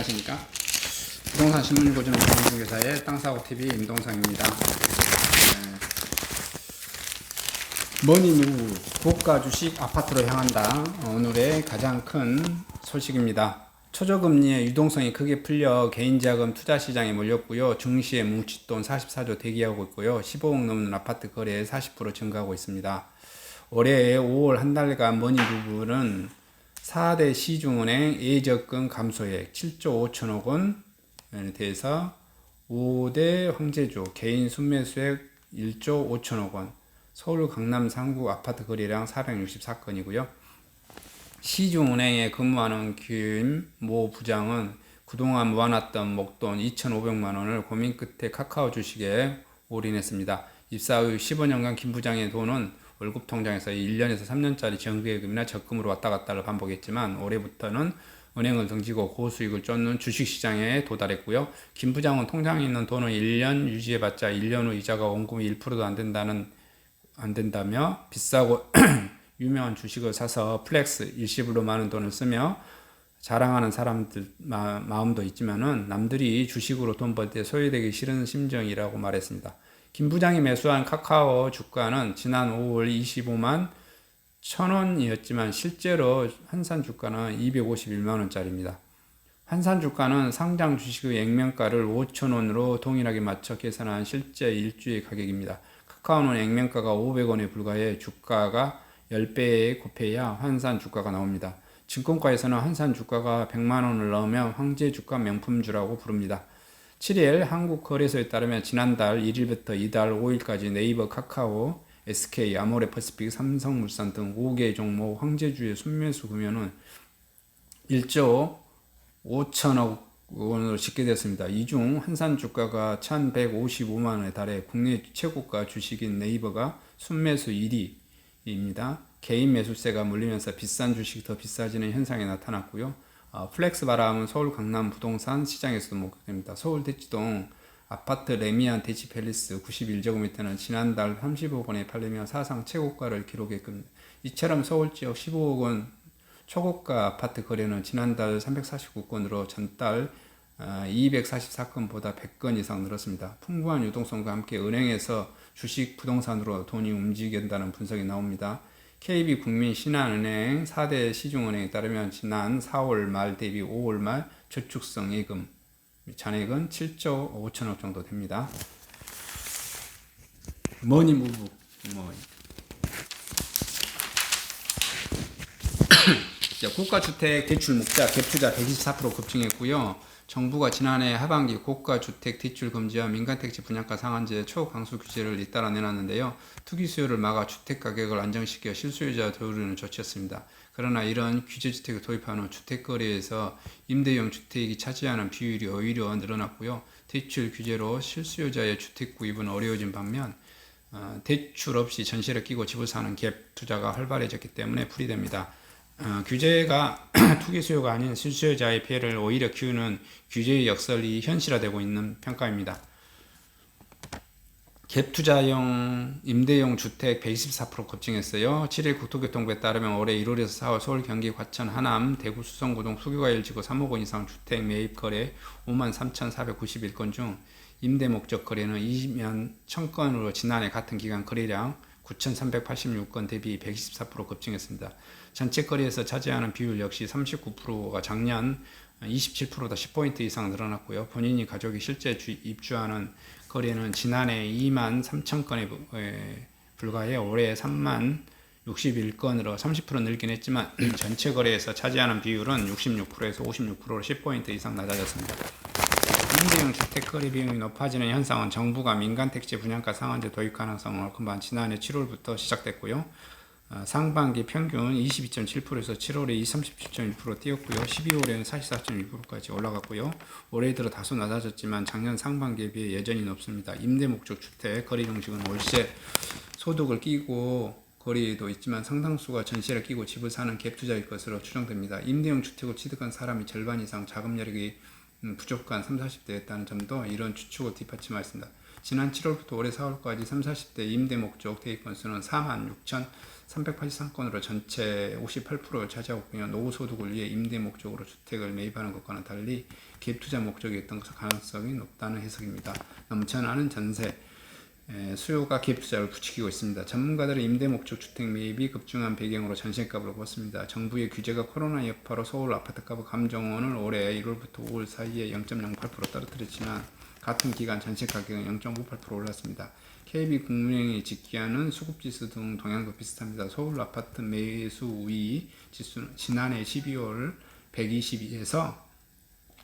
안녕하십니까. 부동산 신문 보증 공인중개사의 땅사고TV 임동상입니다. 머니무브 고가 주식 아파트로 향한다. 오늘의 가장 큰 소식입니다. 초저금리의 유동성이 크게 풀려 개인자금 투자시장에 몰렸고요. 증시에 뭉칫돈 44조 대기하고 있고요. 15억 넘는 아파트 거래에 40% 증가하고 있습니다. 올해 5월 한 달간 머니무브는 4대 시중은행 예적금 감소액 7조 5천억 원에 대해서 5대 황제주 개인 순매수액 1조 5천억 원, 서울 강남 상구 아파트 거래량 464건이고요. 시중은행에 근무하는 김모 부장은 그동안 모아놨던 목돈 2,500만 원을 고민 끝에 카카오 주식에 올인했습니다. 입사 후 15년간 김 부장의 돈은 월급 통장에서 1년에서 3년짜리 정기예금이나 적금으로 왔다 갔다를 반복했지만 올해부터는 은행을 등지고 고수익을 쫓는 주식시장에 도달했고요. 김 부장은 통장에 있는 돈을 1년 유지해봤자 1년 후 이자가 원금이 1%도 안 된다며 비싸고 유명한 주식을 사서 플렉스 일시불로 많은 돈을 쓰며 자랑하는 사람들 마음도 있지만은 남들이 주식으로 돈 벌 때 소외되기 싫은 심정이라고 말했습니다. 김 부장이 매수한 카카오 주가는 지난 5월 25만 1,000원이었지만 실제로 환산 주가는 251만 원짜리입니다. 환산 주가는 상장 주식의 액면가를 5,000원으로 동일하게 맞춰 계산한 실제 일주일 가격입니다. 카카오는 액면가가 500원에 불과해 주가가 10배에 곱해야 환산 주가가 나옵니다. 증권가에서는 환산 주가가 100만 원을 넣으면 황제 주가 명품주라고 부릅니다. 7일 한국거래소에 따르면 지난달 1일부터 이달 5일까지 네이버, 카카오, SK, 아모레퍼시픽, 삼성물산 등 5개 종목 황제주의 순매수 금액은 1조 5천억 원으로 집계됐습니다. 이 중 환산 주가가 1,155만 원에 달해 국내 최고가 주식인 네이버가 순매수 1위입니다. 개인 매수세가 몰리면서 비싼 주식이 더 비싸지는 현상이 나타났고요. 플렉스 바람은 서울 강남 부동산 시장에서도 목격됩니다. 서울 대치동 아파트 레미안 대치팰리스 91제곱미터는 지난달 30억 원에 팔리며 사상 최고가를 기록했습니다. 이처럼 서울 지역 15억 원 초고가 아파트 거래는 지난달 349건으로 전달 244건보다 100건 이상 늘었습니다. 풍부한 유동성과 함께 은행에서 주식 부동산으로 돈이 움직인다는 분석이 나옵니다. KB국민신한은행 4대 시중은행에 따르면 지난 4월 말 대비 5월 말 저축성 예금 잔액은 7조 5천억 정도 됩니다. 머니무브 고가주택 대출 목자 갭투자 124% 급증했고요. 정부가 지난해 하반기 고가주택 대출 금지와 민간택지 분양가 상한제 초강수 규제를 잇따라 내놨는데요. 투기 수요를 막아 주택 가격을 안정시켜 실수요자 도우려는 조치였습니다. 그러나 이런 규제주택을 도입한 후 주택거래에서 임대용 주택이 차지하는 비율이 오히려 늘어났고요. 대출 규제로 실수요자의 주택 구입은 어려워진 반면 대출 없이 전세를 끼고 집을 사는 갭 투자가 활발해졌기 때문에 풀이됩니다. 규제가 투기 수요가 아닌 실수요자의 피해를 오히려 키우는 규제의 역설이 현실화되고 있는 평가입니다. 갭 투자용 임대용 주택 124% 급증했어요. 7일 국토교통부에 따르면 올해 1월에서 4월 서울, 경기, 과천, 하남, 대구, 수성구 등 수교과일 지구 3억 원 이상 주택 매입 거래 53,491건 중 임대 목적 거래는 20만 1000건으로 지난해 같은 기간 거래량 9,386건 대비 124% 급증했습니다. 전체 거래에서 차지하는 비율 역시 39%가 작년 27%다 10포인트 이상 늘어났고요. 본인이 가족이 실제 입주하는 거래는 지난해 2만 3천 건에 불과해 올해 3만 61건으로 30% 늘긴 했지만 전체 거래에서 차지하는 비율은 66%에서 56%로 10포인트 이상 낮아졌습니다. 임대용 주택 거래 비용이 높아지는 현상은 정부가 민간택지 분양가 상한제 도입 가능성을 금방 지난해 7월부터 시작됐고요. 상반기 평균 22.7%에서 7월에 37.1% 뛰었고요. 12월에는 44.1%까지 올라갔고요. 올해 들어 다소 낮아졌지만 작년 상반기에 비해 여전히 높습니다. 임대 목적 주택 거래 형식은 월세 소득을 끼고 거래도 있지만 상당수가 전세를 끼고 집을 사는 갭 투자일 것으로 추정됩니다. 임대용 주택을 취득한 사람이 절반 이상 자금 여력이 부족한 30, 40대였다는 점도 이런 추측을 뒷받침하였습니다. 지난 7월부터 올해 4월까지 3, 40대 임대 목적 대입 건수는 46,383건으로 전체 58%를 차지하고 있고요. 노후 소득을 위해 임대 목적으로 주택을 매입하는 것과는 달리 갭 투자 목적이었던 가능성이 높다는 해석입니다. 넘쳐나는 전세 수요가 갭 투자를 부추기고 있습니다. 전문가들은 임대 목적 주택 매입이 급증한 배경으로 전세값을 꼽았습니다. 정부의 규제가 코로나 여파로 서울 아파트값의 감정원을 올해 1월부터 5월 사이에 0.08% 떨어뜨렸지만 같은 기간 전세 가격은 0.58% 올랐습니다. KB국민은행이 집계하는 수급지수 등 동향도 비슷합니다. 서울 아파트 매수 우위 지수는 지난해 12월 122에서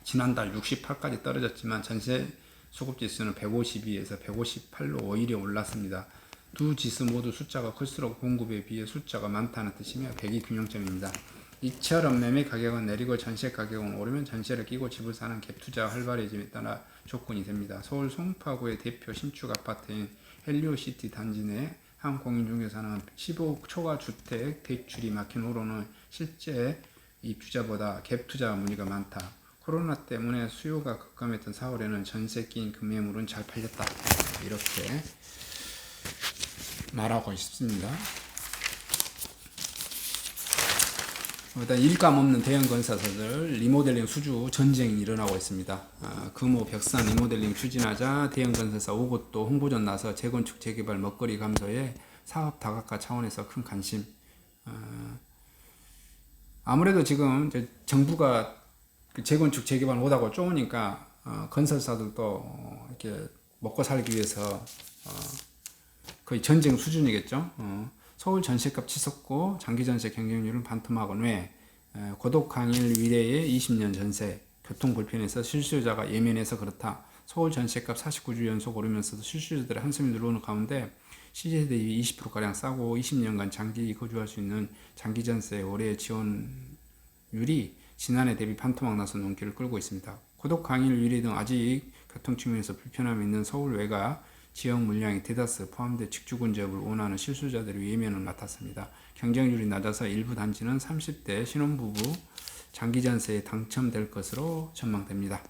지난달 68까지 떨어졌지만 전세 수급지수는 152에서 158로 오히려 올랐습니다. 두 지수 모두 숫자가 클수록 공급에 비해 숫자가 많다는 뜻이며 배기 균형점입니다. 이처럼 매매 가격은 내리고 전세 가격은 오르면 전세를 끼고 집을 사는 갭 투자가 활발해짐에 따라 조건이 됩니다. 서울 송파구의 대표 신축 아파트인 헬리오시티 단지 내 한 공인중개사는 15억 초과 주택 대출이 막힌 후로는 실제 입주자보다 갭 투자 문의가 많다. 코로나 때문에 수요가 급감했던 4월에는 전세 끼인 금매물은 잘 팔렸다. 이렇게 말하고 있습니다. 일단 일감 없는 대형 건설사들 리모델링 수주 전쟁이 일어나고 있습니다. 금호 벽산 리모델링 추진하자 대형 건설사 5곳도 홍보전 나서 재건축 재개발 먹거리 감소에 사업 다각화 차원에서 큰 관심. 아무래도 지금 정부가 재건축 재개발 못하고 쪼으니까 건설사들도 이렇게 먹고 살기 위해서 거의 전쟁 수준이겠죠. 서울 전세값 치솟고 장기전세 경쟁률은 반토막은 왜 고독 강일 위례의 20년 전세 교통 불편에서 실수요자가 예민해서 그렇다. 서울 전세값 49주 연속 오르면서도 실수요자들의 한숨이 늘어오는 가운데 시세 대비 20%가량 싸고 20년간 장기 거주할 수 있는 장기전세 올해 지원율이 지난해 대비 반토막 나서 눈길을 끌고 있습니다. 고독 강일 위례 등 아직 교통 측면에서 불편함이 있는 서울 외가 지역 물량이 대다수 포함돼 직주근 지역을 원하는 실수요자들의 예면을 맡았습니다. 경쟁률이 낮아서 일부 단지는 30대 신혼부부 장기전세에 당첨될 것으로 전망됩니다.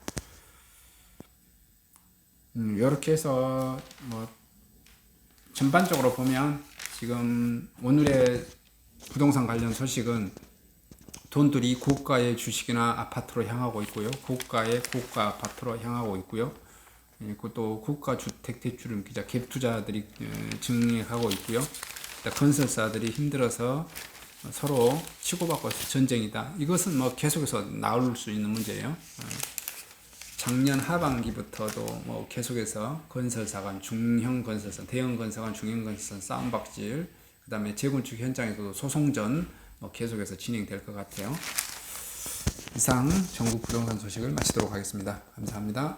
이렇게 해서 전반적으로 보면 지금 오늘의 부동산 관련 소식은 돈들이 고가의 주식이나 아파트로 향하고 있고요. 고가의 고가 아파트로 향하고 있고요. 또 고가 주택 대출을 갭 투자들이 증액하고 있고요. 건설사들이 힘들어서 서로 치고받고 전쟁이다. 이것은 계속해서 나올 수 있는 문제예요. 작년 하반기부터도 계속해서 건설사 간 중형 건설사, 대형 건설사 간 중형 건설사 싸움박질, 그 다음에 재건축 현장에서도 소송전 계속해서 진행될 것 같아요. 이상 전국 부동산 소식을 마치도록 하겠습니다. 감사합니다.